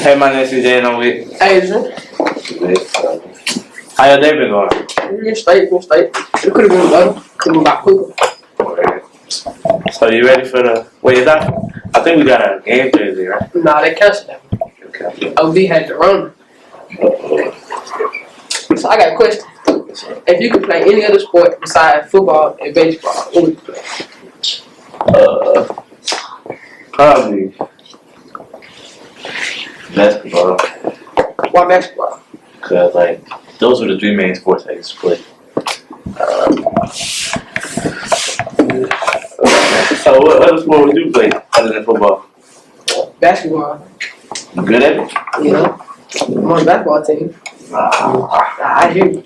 Hey, my name's CJ and I'm with Adrian. How your day been going? Been straight. It could have been better. Could have been a lot quicker. So you ready for the? Wait, is that? I think we got a game Thursday, right? Nah, they canceled that. Okay. OV had to run. So I got a question. If you could play any other sport besides football and baseball, what would you play? Probably basketball. Why basketball? Cause like those were the three main sports I used to play. So what other sport would you play other than football? Basketball. You good at it? You know, I'm on the basketball team. I hear you.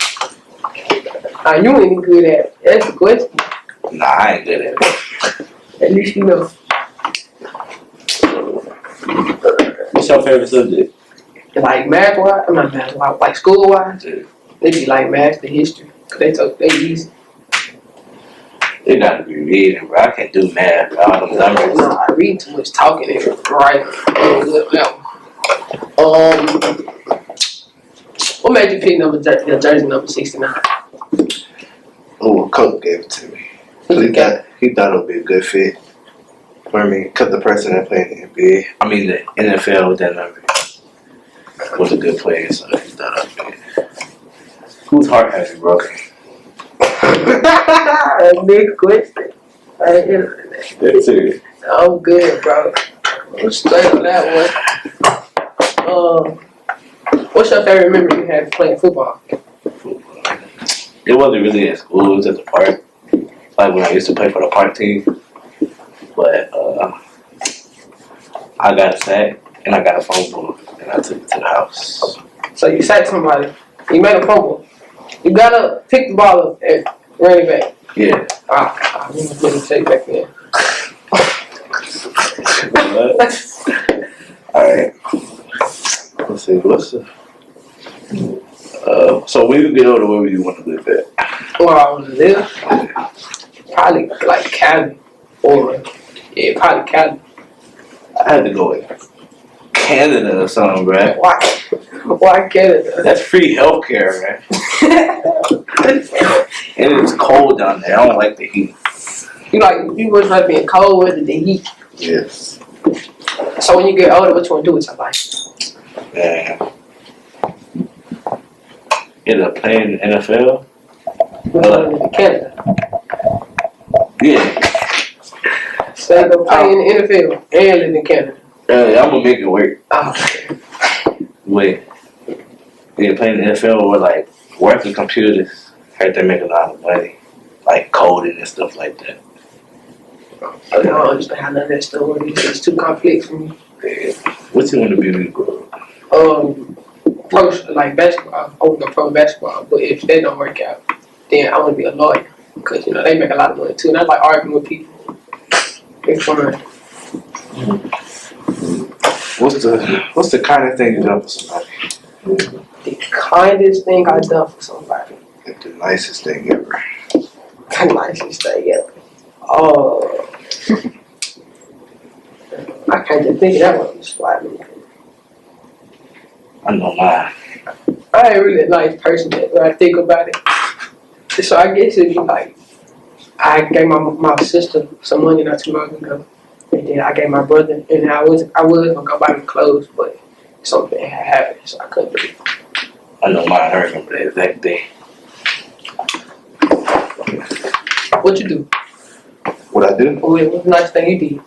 You ain't good at it. That's the question. Nah, I ain't good at it. At least you know. What's your favorite subject? Like math wise, I'm not math wise, like school wise, they be like math and history. Cause they easy. They gotta be reading, bro. I can't do math, bro. All them numbers. No, I read too much talking and writing. What made you pick your jersey number 69? Oh, Coach gave it to me. He thought it would be a good fit for me because the person that played in the NBA, I mean the NFL with that number was a good player, so he thought I'd be it. Whose heart has you broken? Big question. That's serious. I'm good, bro. I'm straight on that one. What's your favorite memory you had playing football? It wasn't really at school, it was at the park. Like when I used to play for the park team. But I got a sack and I got a phone book and I took it to the house. So you sacked somebody, you made a fumble. You gotta pick the ball up and run it back. Yeah. I need to take back there. Alright. Let's see, what's the so when you get older, where would you want to live at? Where I want to live? Probably like Cali. Or, yeah, probably Cali. I had to go with Canada or something, bruh. Why Canada? That's free healthcare, man. And it's cold down there. I don't like the heat. You was like being cold weather than heat. Yes. So when you get older, what you want to do with your life? Yeah. Either play in the NFL. In Canada. Yeah. So you go play in the NFL and live in Canada. I'm gonna make it work. Oh. Wait. Yeah, playing in the NFL or like working computers. Heard they make a lot of money. Like coding and stuff like that. I don't understand how none of that stuff works. It's too complex for me. Yeah. What you want to be when you grow up? Pro, like basketball. I want to go pro basketball. But if that don't work out, then I want to be a lawyer. Because, they make a lot of money too. And I like arguing with people. It's fun. What's the kindest thing you've done for somebody? The kindest thing I've done for somebody. the nicest thing ever. The nicest thing ever. Oh. I can't just think of that one on the spot. I know mine. I ain't really a nice person when I think about it. So I guess it'd be like, I gave my sister some money not too long ago. And then I gave my brother, and I was gonna go buy me clothes, but something had happened, so I couldn't do it. I know mine. I remember the exact day. What you do? What I do? What's the nice thing you did?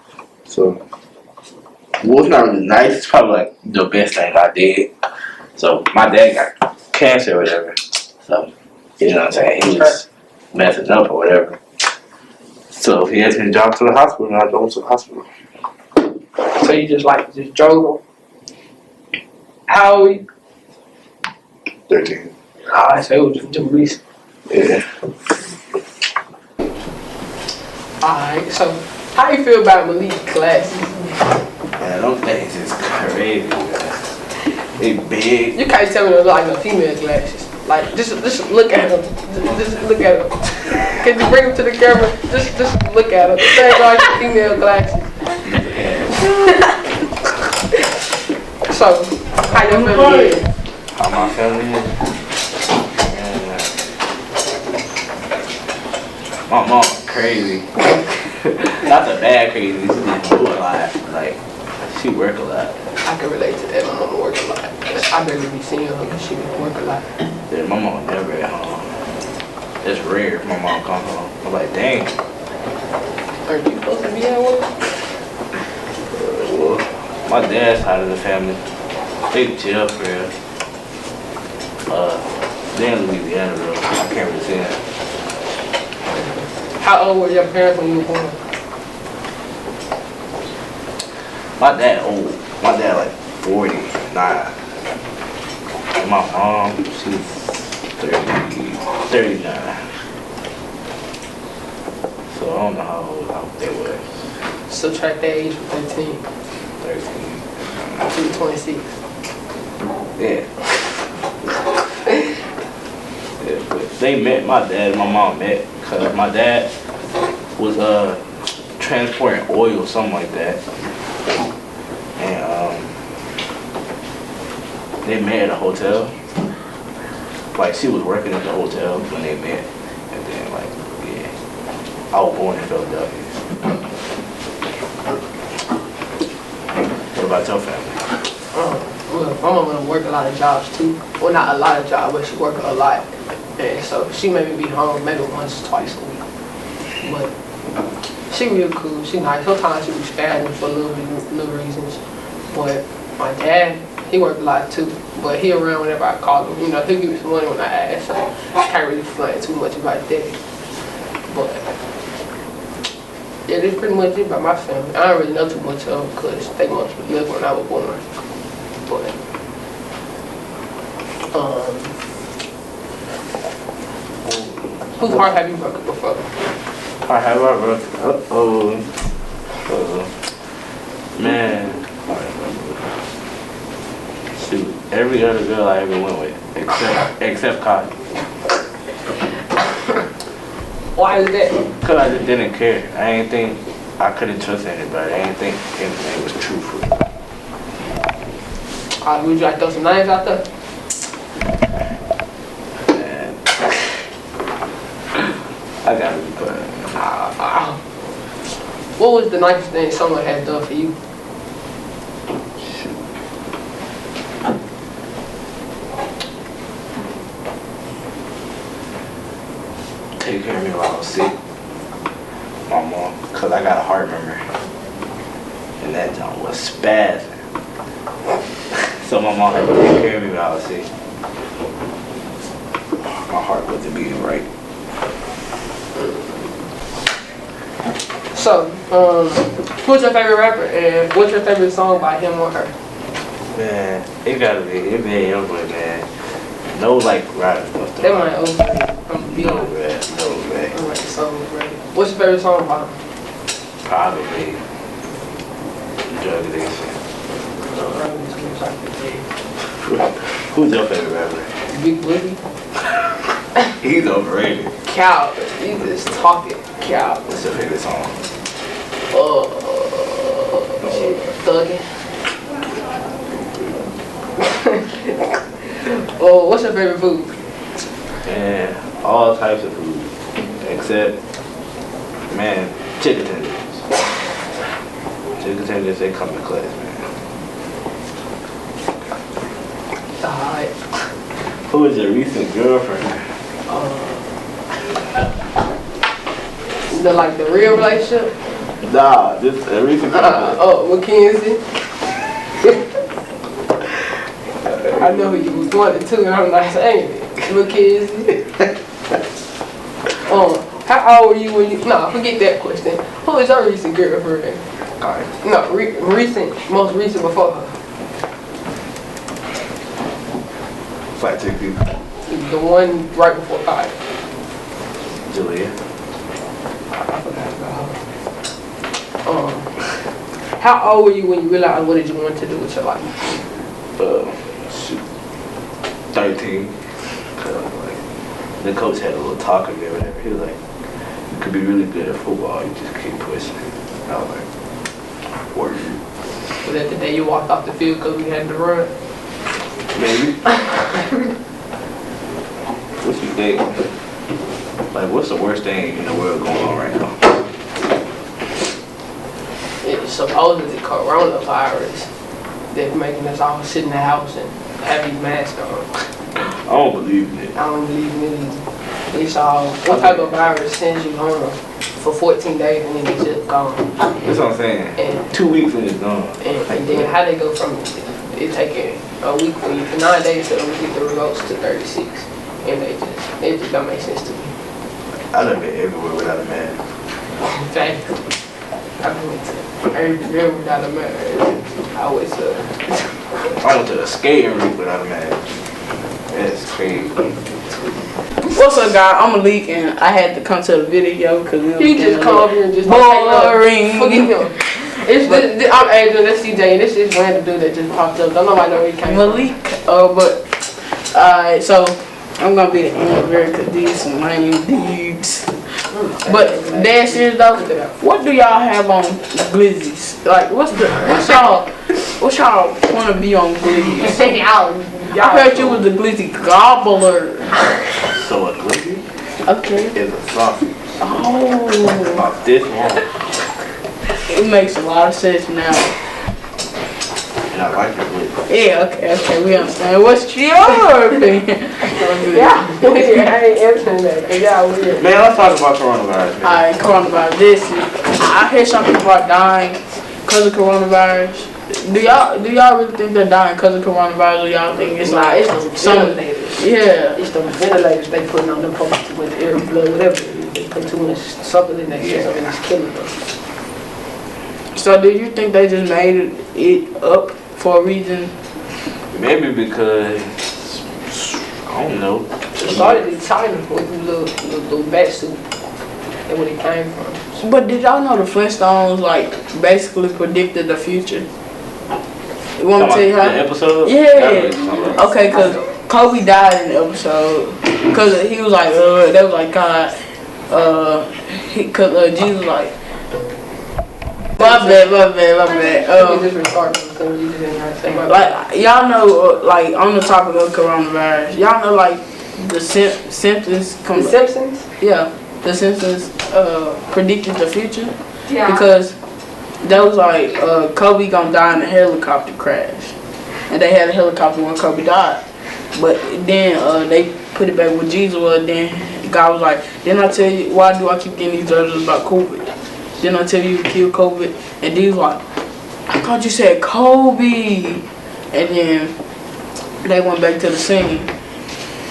So, Well, it's not really nice. It's probably like the best thing I did. So my dad got cancer or whatever. So you know what I'm saying? He was messing up or whatever. So he asked me to drive to the hospital, and I drove him to the hospital. So you just drove him? How old were you? 13. Ah, so it was just recent. Yeah. Alright, so how you feel about Malik's glasses? Man, those things is crazy, man. They big. You can't tell me those like no female glasses. Like just look at them. Just look at them. Can you bring them to the camera? Just look at them. They like female glasses. So, how your family is? How my family is? Man, my mom crazy. Not the bad crazy, she just do a lot. Like, she work a lot. I can relate to that. My mama work a lot. I barely be seeing her because she work a lot. Yeah, my mom never at home. It's rare if my mom come home. I'm like, dang. Aren't you supposed to be at work? Well, my dad's side of the family, they chill for real. They in Louisiana though. I can't really see them. How old were your parents when you were born? My dad old. My dad like 49. And my mom, she's 39. So I don't know how old they were. Subtract that age from 13 13. to 26. Yeah. Yeah, but they met, my dad and my mom met, because my dad was transporting oil, something like that. And they met at a hotel. Like, she was working at the hotel when they met. And then, like, yeah. I was born in Philadelphia. What about your family? Well, my mama work a lot of jobs too. Well, not a lot of jobs, but she work a lot. And so she maybe be home maybe once, twice a week. But she real cool, she nice. Sometimes she be spazzing for little reasons. But my dad, he work a lot too. But he around whenever I call him. You know, he'll give me some money when I ask. So I can't really complain too much about that. But yeah, that's pretty much it about my family. I don't really know too much of them because they must have lived when I was born. But whose heart have you broken before? I have my brother. Man. Shoot, every other girl I ever went with, except Kai. Why is that? Cause I just didn't care. I ain't think I couldn't trust anybody. I ain't think anything was truthful. Would you like to throw some names out there? Man. I gotta be quiet. What was the nicest thing someone had done for you? Take care of me while I was sick. My mom, cause I got a heart murmur. And that joint was spazzing. So my mom had to take care of me while I was sick. My heart wasn't beating right. So, who's your favorite rapper and what's your favorite song by him or her? Man, it gotta be Youngboy, man. No like rap stuff. They might overrated. I'm gonna be No honest. rap, no rap. I'm like, so overrated. What's your favorite song by him? Probably Drug Addiction. Who's your favorite rapper? Big Boogie. He's overrated. Cow. You just talking. Cow. What's your favorite song? Shit. Thuggin'. Oh, what's your favorite food? Man, all types of food. Except, man, chicken tenders. Chicken tenders, they come in class, man. Alright. Who is your recent girlfriend? The real relationship? Nah, just a recent girlfriend. Mackenzie. I know who you was wanting to, and I'm not saying it. Mackenzie. How old were you when you? No, forget that question. Who is your recent girlfriend? Alright. No, most recent before her. Flat chick people. The one right before Kai. Julia. I forgot about her. How old were you when you realized what did you want to do with your life? Shoot. 13. Like, the coach had a little talk with me or whatever. He was like, you could be really good at football, you just keep pushing. I was like, word. Was that the day you walked off the field because we had to run? Maybe. What you think? Like, what's the worst thing in the world going on right now? It's supposedly coronavirus that's making us all sit in the house and have these masks on. I don't believe in it. I don't believe in it either. It's all, what type of virus sends you home for 14 days and then it's just gone? That's what I'm saying. And 2 weeks and it's gone. And then how they go from it taking a week for you, for 9 days till we get the results to 36. And it just don't make sense to me. I done been everywhere without a mask. In fact, I went to everywhere without a mask. I was, I went to the skating rink without a mask. That's crazy. What's up, guys? I'm Malik, and I had to come to the video because he just come over here and just boring. Forget him. I'm Adrian, that's CJ, and this is random dude that just popped up. Don't nobody know where he came Malik. Alright, so I'm gonna be the interviewer because these some lame dudes. But dead serious though, what do y'all have on glizzies? Like, what's y'all want to be on glizzies? I heard you was the glizzy gobbler. So a glizzy Okay. is a sausage. Oh, About this long. it makes a lot of sense now. And I like the glizzy. Yeah, okay, we understand. What's your opinion? Yeah, I ain't answering that. Yeah, weird. Man, let's talk about coronavirus, man. Alright, coronavirus. I hear some people are dying because of coronavirus. Do y'all really think they're dying because of coronavirus, or y'all think it's like it's the some? ventilators. Yeah. It's the ventilators they putting on them folks with air, blood, whatever. They put too much something in that shit and it's killing them. So do you think they just made it up for a reason? Maybe because, I don't know. It started in China with the little bat suit. That's where it came from. But did y'all know the Flintstones like basically predicted the future? You want me to tell you how? The episode? Yeah. Okay, cause Kobe died in the episode. Cause he was like, they was like, God, cause Jesus was like, my bad. Like y'all know, like on the topic of coronavirus, y'all know like the Simpsons. The Simpsons? Yeah, the Simpsons predicted the future. Yeah. Because that was like Kobe gonna die in a helicopter crash, and they had a helicopter when Kobe died. But then they put it back with Jesus. Well, then God was like, "Didn't I tell you? Why do I keep getting these letters about COVID? Didn't I tell you to kill COVID?" And Jesus was like, "I thought you said Kobe." And then they went back to the scene,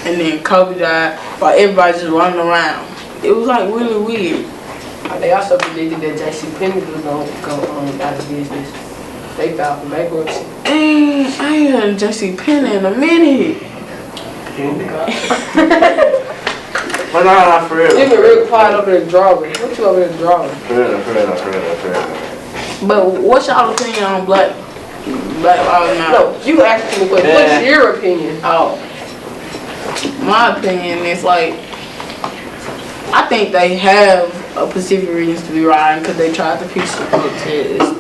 and then Kobe died while everybody just running around. It was like really weird. They also predicted that J.C. was going to go out of business. They filed for bankruptcy. Dang, I ain't heard J.C. in a minute. But nah, for real. You been real quiet over there drawing. What you over there drawing? For real. But what's y'all opinion on Black Lives Matter? No, you asked me a question. What's your opinion? Oh, my opinion is like, I think they have a specific reason to be rioting because they tried to peaceful protest.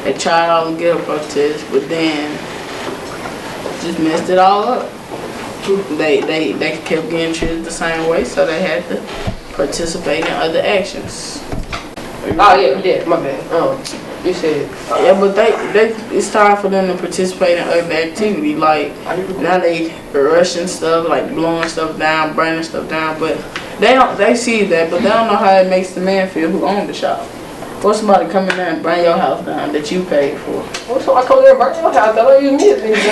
They tried all to get a protest, but then just messed it all up. They kept getting treated the same way, so they had to participate in other actions. Oh yeah, my bad. You said Yeah, but it's time for them to participate in other activity. Like now they rushing stuff, like blowing stuff down, burning stuff down. But they see that, but they don't know how it makes the man feel who owned the shop. Or somebody come in there and burn your house down that you paid for. what's I come there and burn your house? I don't even need it.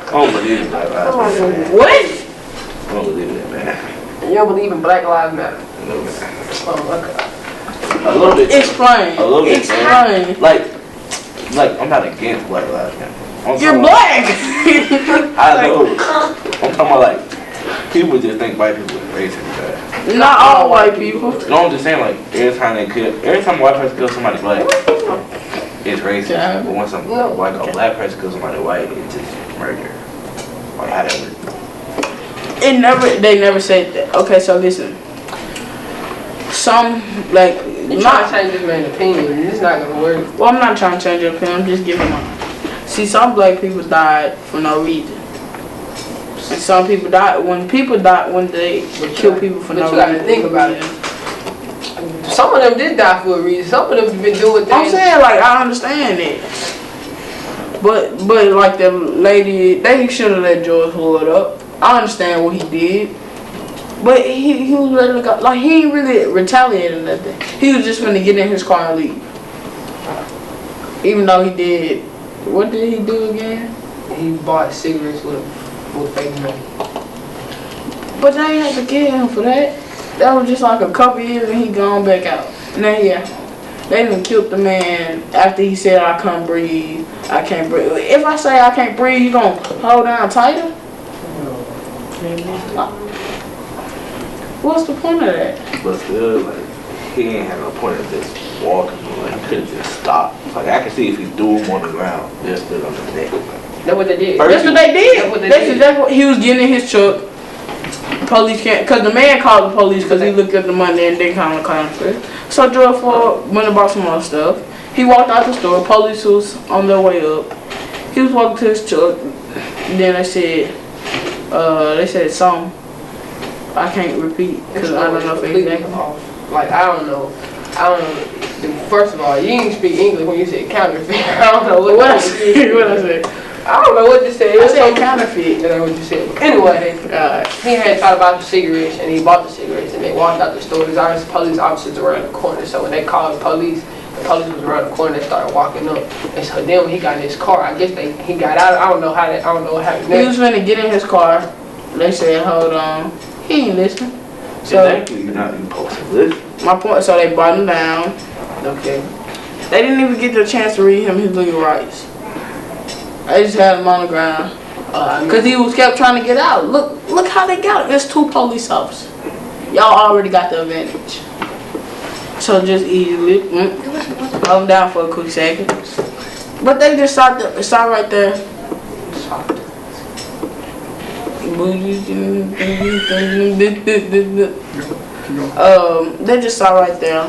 I don't believe in Black Lives Matter. What? I don't believe in that, man. You don't believe in Black Lives Matter? No, man. Oh, okay. A little bit. Explain. A little bit. Explain. Like I'm not against Black Lives Matter. You're black. I know. I'm talking about like people just think white people are racist. Not all white people. No, I'm just saying like every time a white person kills somebody black, it's racist. Yeah. But once a black person kills somebody white, it's just murder. Like how that works. They never said that. Okay, so listen. some like You trying to change this man's opinion, it's not gonna work. well, I'm not trying to change your opinion. I'm just giving mine. See, some black people died for no reason, and some people die when they kill people for no reason. But you gotta think about it. Some of them did die for a reason. Some of them have been doing things. I'm saying, like, I understand it. But like the lady, they should have let George Floyd up. I understand what he did. But he was letting it go. Like, he ain't really retaliated nothing. He was just gonna get in his car and leave. Even though he did, what did he do again? He bought cigarettes with fake money. But they ain't had to kill him for that. That was just like a couple years and he gone back out. Now they done killed the man after he said I can't breathe. I can't breathe. If I say I can't breathe, you gonna hold down tighter? What's the point of that? But still, like, he ain't had no point of just walking. Like, he could just stop. Like, I can see if he threw him on the ground, they're still on the neck. That's what they did. That's what they did. That's what they did. That's what he was getting in his truck. Police can't, cause the man called the police because he looked at the money and didn't count the counterfeit. So George Floyd went and bought some more stuff. He walked out the store. Police was on their way up. He was walking to his truck. Then they said something. I can't repeat because I don't know if exactly. Like I don't know. First of all, you didn't speak English when you said counterfeit. I don't know what I said. What I said? I don't know what to say. I said counterfeit. That's what you said. Anyway, he had thought about the cigarettes and he bought the cigarettes and they walked out the store. There's police officers around the corner. So when they called the police was around the corner. They started walking up. And so then when he got in his car, I guess he got out. I don't know what happened. He was gonna get in his car. They said, "Hold on." He ain't listening. So exactly, you're not even supposed to listen. My point. So they brought him down. Okay. They didn't even get the chance to read him his legal rights. They just had him on the ground. Cause he was kept trying to get out. Look how they got him. There's 2 police officers. Y'all already got the advantage. So just easily hold him down for a quick second. But they just stopped right there. They just stopped right there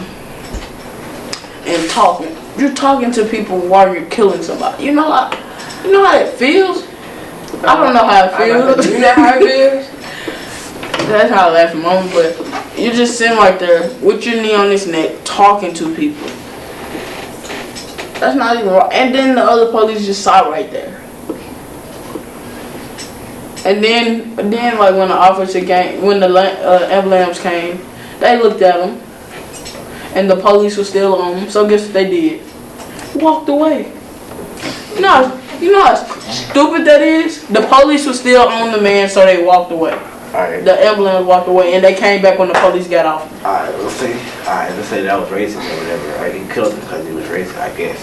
and talking. You're talking to people while you're killing somebody. You know how it feels? I don't know how it feels. You know how it feels? That's how I laugh at the moment, but you're just sitting right there with your knee on his neck talking to people. That's not even right. And then the other police just saw right there. And then like when the officer came, when the ambulance came, they looked at him. And the police was still on him. So guess what they did? Walked away. You know how stupid that is? The police was still on the man, so they walked away. Alright. The ambulance walked away, and they came back when the police got off. Alright, let's say that was racist or whatever. Right? He killed him because he was racist. I guess.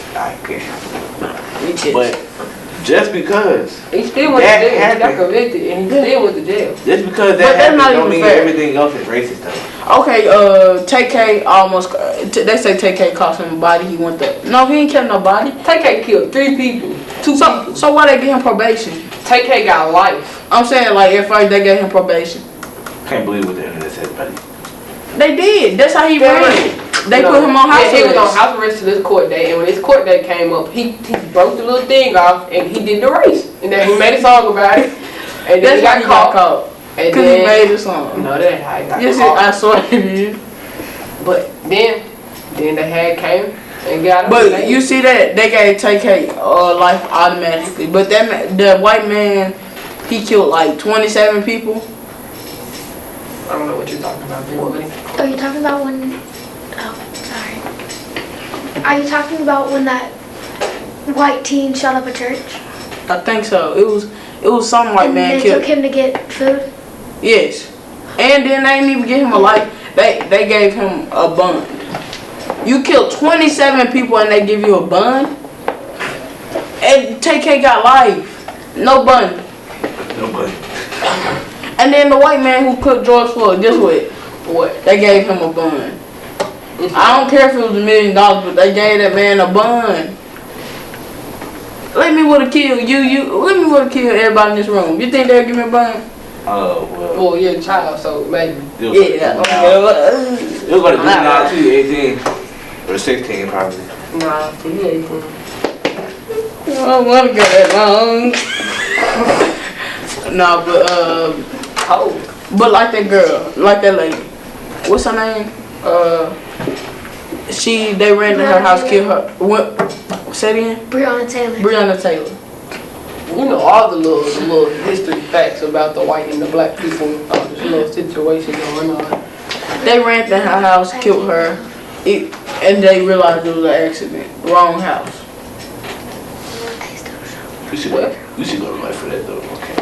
But just because he still went to jail, he got convicted, and he still went to jail. Just because that happened don't mean everything else is racist though. Okay, TK almost. They say TK cost him a body. He went there. No, he ain't killed nobody. TK killed 3 people. 2 people. So why they give him probation? TK got life. I'm saying like at first they gave him probation. Can't believe what the internet said, buddy. They did. That's how he ran. They put him on house arrest. He was on house arrest to this court date, and when this court date came up, he broke the little thing off and he did the race. And then he made a song about it. And then he got caught. Because he made the song. No, that ain't how he got yes, caught. I swear he did. But then they had came and got him. But you see that they gave TK life automatically. But the white man, he killed like 27 people. I don't know what you're talking about, buddy. Are you talking about when? Oh, sorry. Are you talking about when that white teen shot up a church? I think so. It was some white man they killed. Took him to get food. Yes, and then they didn't even give him a life. They gave him a bond. You killed 27 people and they give you a bond. And TK got life, no bond. No bond. And then the white man who killed George Floyd, guess what? What? They gave him a bond. I don't care if it was $1 million, but they gave that man a bond. Let me would have killed you. Let me would have killed everybody in this room. You think they'll give me a bond? Well, Well, you're a child, so maybe. it was Yeah. it was like juvenile too, 18 or 16 probably. Nah, he 18. I don't want to go that long. No, but like that girl, like that lady. What's her name? They ran to her house, killed her. What? Say it again? Breonna Taylor. Breonna Taylor. You know all the little history facts about the white and the black people, this little situation going on. They ran to her house, killed her, and they realized it was an accident. Wrong house. We should go to life for that though. Okay,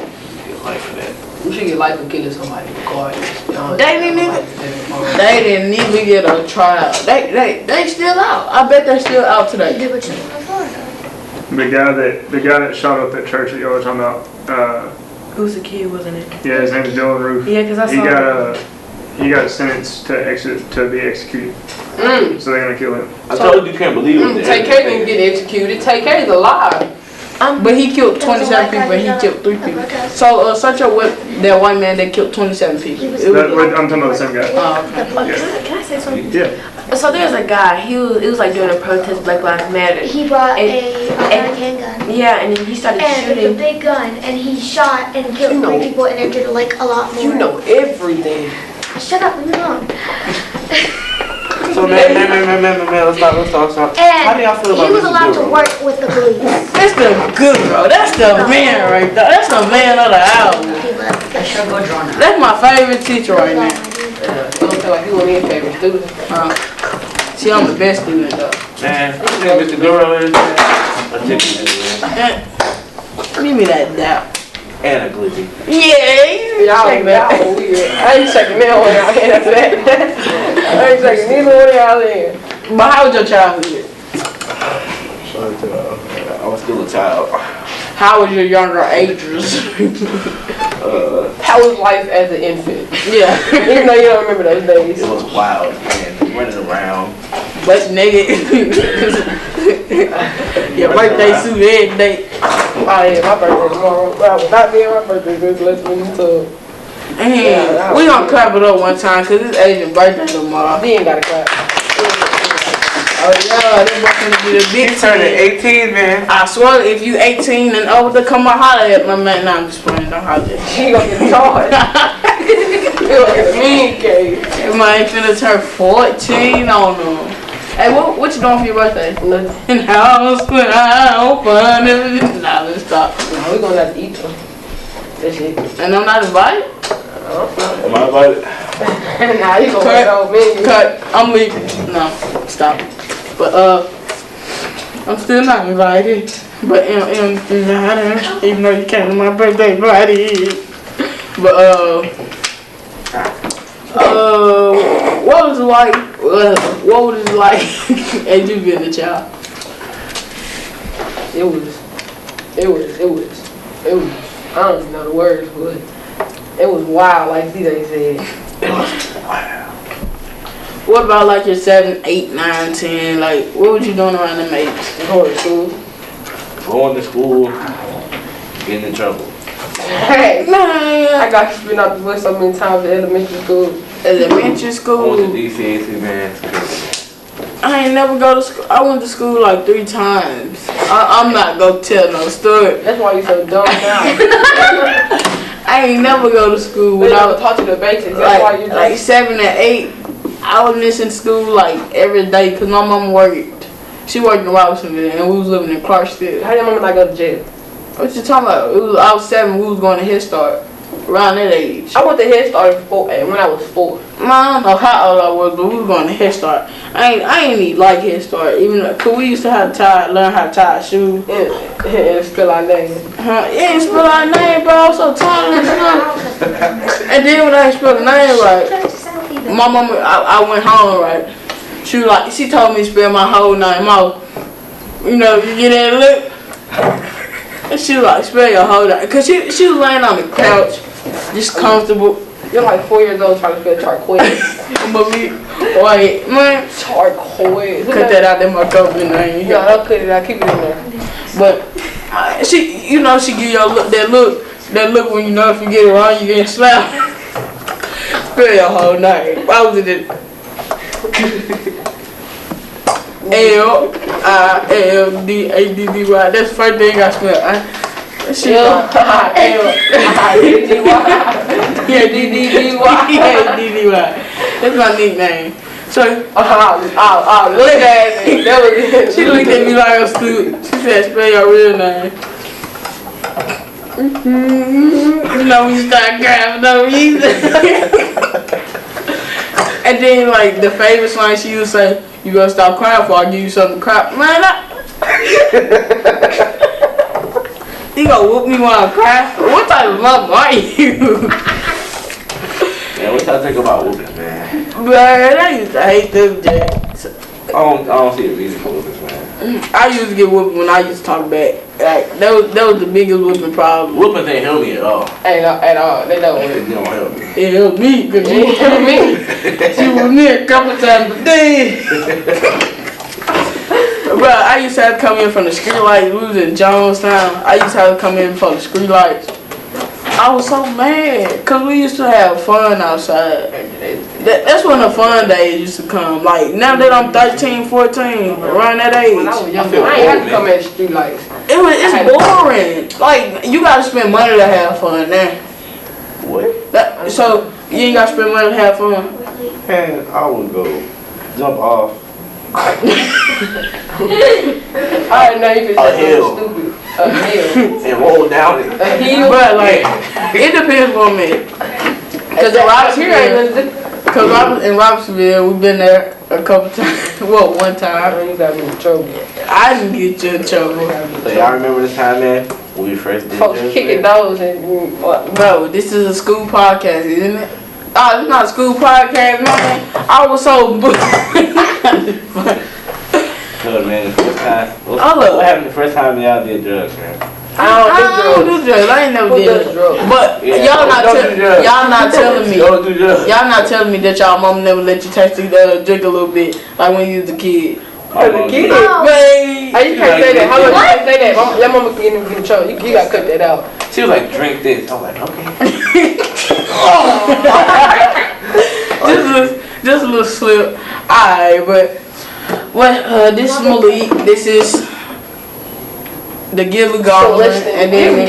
get life for that. You should get life for killing somebody regardless. They didn't even get a trial. They still out. I bet they're still out today. They were chilling in Florida. The guy that shot up that church that y'all were talking about, Who's the kid, wasn't it? yeah, his name is Dylan Roof. Yeah, because I saw He got sentenced to be executed. So they're gonna kill him. I told you can't believe it. TK didn't get executed. TK is alive. But he killed 27 people and he killed 3 people. So search up what that white man that killed 27 people. I'm talking about the same guy. Can I say something? Yeah. So there's a guy, it was like doing a protest, Black Lives Matter. He brought a handgun. Yeah, and then he started And it's a shooting. big gun, and he shot and killed 3 people and injured like a lot more. You know everything. Shut up, leave me alone. So man, let's stop. How do y'all feel about he was Mr. allowed to Guru? work with the police. That's the good bro. That's the man right there. That's the man of the album. He left. That's my favorite teacher right now. You don't feel like he one of your favorite students. See, I'm the best student though. Man, you think Mr. Guru is a ticket Give me that doubt. and a glizzy. Yeah. Y'all weird. I ain't checking that one out in after that. I ain't checking neither one of y'all in. But how was your childhood? I was still a child. How was your younger ages? How was life as an infant? Yeah. Even though you don't remember those days. It was wild and running around. But nigga. Your birthday suit every day. Oh yeah, my birthday tomorrow. Well, I will not be at my birthday, just let's move to. We gonna clap it up one time cause it's Asian birthday tomorrow. He ain't gotta clap. Oh yeah, this boy finna be the big Turning 10. 18, man. I swear if you 18 and over to come and holler at my man, nah, I'm just playing, don't holler at me. He gonna get charged. He gonna get a mean cake. That man finna turn 14 on them. Hey, what you doing for your birthday? Nothing. In house when I open it. Nah, let's stop. No, we gonna have to eat them. That's it. And I'm not invited? Am I invited? Nah, you gonna wait on me. Cut. I'm leaving. No, stop. But I'm still not invited. But even though you came to my birthday party. But what was it like? What was it like as you being a child? It was. I don't even know the words, but it was wild, like CJ said. It was wild. What about like your 7, 8, 9, 10? Like, what was you doing around them ages? Going to school. Going to school, getting in trouble. Hey, I got to spin out the bus so many times in elementary school. Elementary I school. went to DCAC, man. I ain't never go to school. I went to school like 3 times. I'm not gonna tell no story. That's why you so dumb now. I ain't never go to school They when I never was taught you the basics. That's why you like 7 and 8. I was missing school like every day because my mom worked. She worked in Robinsonville and we was living in Clarksville. How your mama not go to jail? What you talking about? I was 7. We was going to Head Start around that age. I went to Head Start when I was 4. I don't know how old I was, but we was going to Head Start. I ain't need like Head Start, even though, cause we used to have to learn how to tie a shoe. And spell our name. Yeah, spell our name, bro. I was so tired of it. And then when I ain't spell the name right, my mama, I went home right. She was like, she told me to spell my whole name out. You know, you get that look. And she was like, spell your whole name, cause she was laying on the couch, just comfortable. You're like 4 years old trying to spell Charquez. But me, wait, man, Charquez. cut that out. That my company name. No, don't cut it out. Keep it in there. But she, you know, she give you that look. That look when you know if you get it wrong, you get slapped. Spell your whole name. I was in it. L-I-L-D-A-D-D-Y. That's the first thing I spelled. L-I-L-D-D-Y. Yeah, D-D-D-Y. Yeah, D-D-Y. That's my nickname. So, look at me. That was it. She looked at me like I was stupid. She said, spell your real name. You know, we start crying for no reason. And then, like, the famous line she would say, you gonna stop crying before I give you something to cry. Man, you gonna whoop me while I cry? What type of mom are you? Yeah, what y'all think about whooping, man? Man, I used to hate them jacks. I don't see the reason for whooping, man. I used to get whooped when I used to talk back. Like, that was the biggest whooping problem. Whooping ain't help me at all. Ain't at all. They don't. It don't help me. It helped me, because she helped me. She was me a couple times a day. Bro, I used to have to come in from the street lights. We was in Jonestown. I used to have to come in before the street lights. I was so mad, because we used to have fun outside. That's when the fun days used to come. Like, now that I'm 13, 14, around that age. When I was young, I ain't had to come at the street lights. It's boring. Like, you gotta spend money to have fun now. What? So, you ain't gotta spend money to have fun? Man, I would go jump off I didn't know you could a say hill something stupid. A hill. and roll down it. A hill. But, like, it depends on me. Because in Robertsville, we've been there a couple times. Well, one time. You got me in trouble. I didn't get you in trouble. So y'all remember this time, man, when we first did Folks this, kicking man? doors and what? Bro, this is a school podcast, isn't it? Oh, it's not a school podcast, man. I was so Good, man, the first time. What happened the first time y'all did drugs, man? I don't do drugs. I ain't never Who did does it. drugs? But Yeah, y'all not don't do drugs. telling me. Don't do drugs. Y'all not telling me that y'all mom never let you taste the drink a little bit, like when you was a kid. As a kid? Oh. Wait. Hey, you can't say that. How long you can't say that? Your mama can get in trouble. You gotta cut that out. She was like, drink this. I was like, okay. Just a little slip. Alright, but this is Malik. This is the Giver Gauntlet, and then and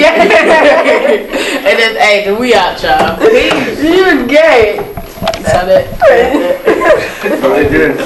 then Adrian. We out, y'all. You're gay. So that. So they did.